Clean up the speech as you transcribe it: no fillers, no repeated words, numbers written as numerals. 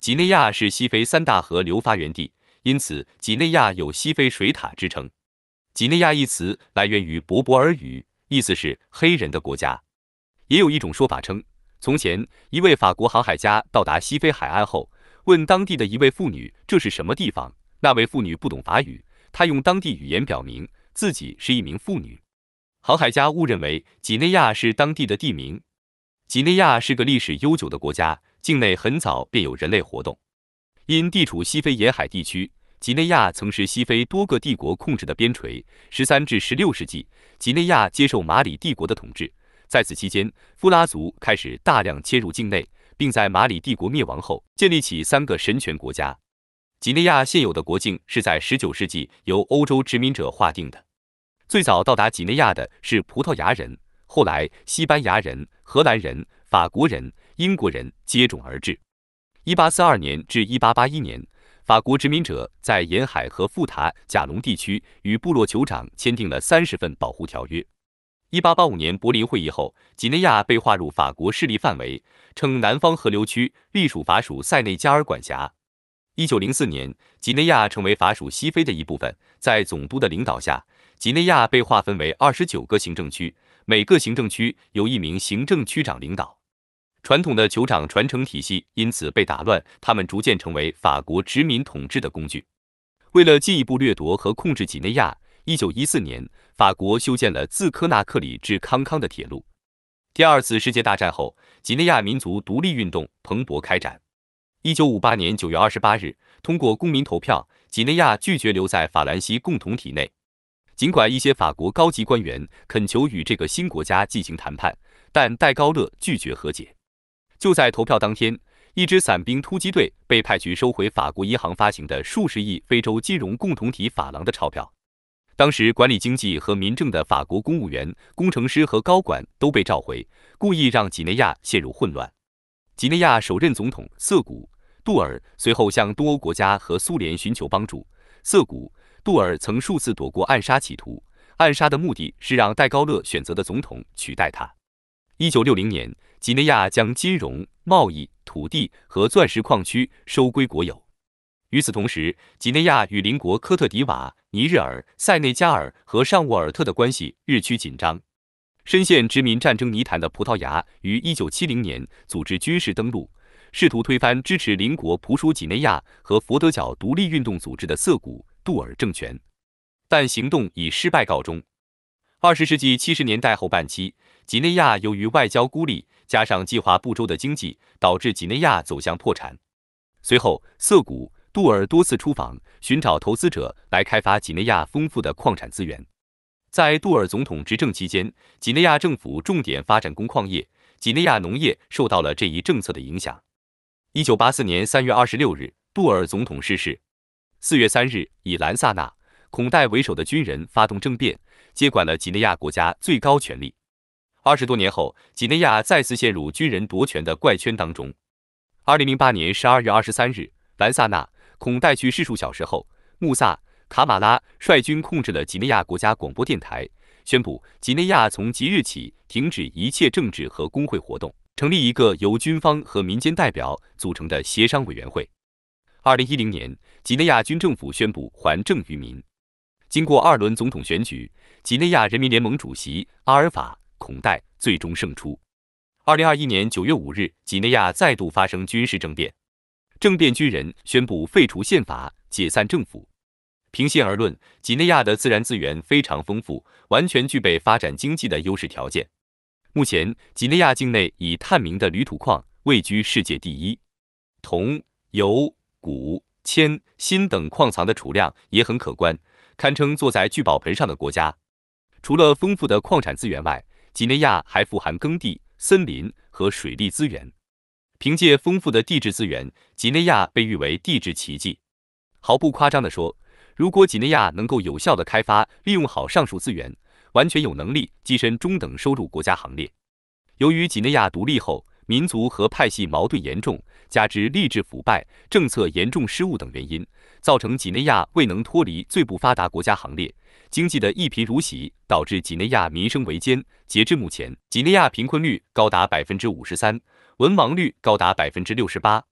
几内亚是西非三大河流发源地，因此几内亚有西非水塔之称。几内亚一词来源于柏柏尔语，意思是黑人的国家。也有一种说法称，从前一位法国航海家到达西非海岸后，问当地的一位妇女这是什么地方，那位妇女不懂法语，她用当地语言表明自己是一名妇女。航海家误认为几内亚是当地的地名。几内亚是个历史悠久的国家，境内很早便有人类活动。因地处西非沿海地区，几内亚曾是西非多个帝国控制的边陲。13至16世纪，几内亚接受马里帝国的统治。在此期间，夫拉族开始大量切入境内，并在马里帝国灭亡后建立起3个神权国家。几内亚现有的国境是在19世纪由欧洲殖民者划定的。最早到达几内亚的是葡萄牙人，后来西班牙人、荷兰人、法国人、英国人接踵而至。1842年至1881年，法国殖民者在沿海和富塔贾龙地区与部落酋长签订了30份保护条约。1885年柏林会议后，几内亚被划入法国势力范围，称南方河流区隶属法属塞内加尔管辖。1904年，几内亚成为法属西非的一部分，在总督的领导下，几内亚被划分为29个行政区，每个行政区由1名行政区长领导。传统的酋长传承体系因此被打乱，他们逐渐成为法国殖民统治的工具。为了进一步掠夺和控制几内亚，1914年，法国修建了自科纳克里至康康的铁路。第2次世界大战后，几内亚民族独立运动蓬勃开展。1958年9月28日，通过公民投票，几内亚拒绝留在法兰西共同体内。尽管一些法国高级官员恳求与这个新国家进行谈判，但戴高乐拒绝和解。就在投票当天，一支伞兵突击队被派去收回法国银行发行的数十亿非洲金融共同体法郎的钞票。当时管理经济和民政的法国公务员、工程师和高管都被召回，故意让几内亚陷入混乱。几内亚首任总统瑟古·杜尔随后向东欧国家和苏联寻求帮助。瑟古·杜尔曾数次躲过暗杀企图，暗杀的目的是让戴高乐选择的总统取代他。1960年，几内亚将金融、贸易、土地和钻石矿区收归国有。与此同时，几内亚与邻国科特迪瓦、尼日尔、塞内加尔和上沃尔特的关系日趋紧张。深陷殖民战争泥潭的葡萄牙于1970年组织军事登陆，试图推翻支持邻国普属几内亚和佛得角独立运动组织的瑟古·杜尔政权，但行动以失败告终。20世纪70年代后半期，几内亚由于外交孤立，加上计划不周的经济，导致几内亚走向破产。随后，瑟古·杜尔多次出访，寻找投资者来开发几内亚丰富的矿产资源。在杜尔总统执政期间，几内亚政府重点发展工矿业，几内亚农业受到了这一政策的影响。1984年3月26日，杜尔总统逝世。4月3日，以兰萨纳·孔代为首的军人发动政变，接管了几内亚国家最高权力。20多年后，几内亚再次陷入军人夺权的怪圈当中。2008年12月23日，兰萨纳·孔代去世数小时后，穆萨·卡马拉率军控制了几内亚国家广播电台，宣布几内亚从即日起停止一切政治和工会活动，成立一个由军方和民间代表组成的协商委员会。2010年，几内亚军政府宣布还政于民。经过2轮总统选举，几内亚人民联盟主席阿尔法·孔代最终胜出。2021年9月5日，几内亚再度发生军事政变，政变军人宣布废除宪法，解散政府。平心而论，几内亚的自然资源非常丰富，完全具备发展经济的优势条件。目前，几内亚境内以探明的铝土矿位居世界第一，铜、铀、钴、铅、锌等矿藏的储量也很可观，堪称坐在聚宝盆上的国家。除了丰富的矿产资源外，几内亚还富含耕地、森林和水利资源。凭借丰富的地质资源，几内亚被誉为地质奇迹。毫不夸张地说，如果几内亚能够有效地开发利用好上述资源，完全有能力跻身中等收入国家行列。由于几内亚独立后民族和派系矛盾严重，加之吏治腐败、政策严重失误等原因，造成几内亚未能脱离最不发达国家行列，经济的一贫如洗，导致几内亚民生维艰。截至目前，几内亚贫困率高达53%，文盲率高达68%。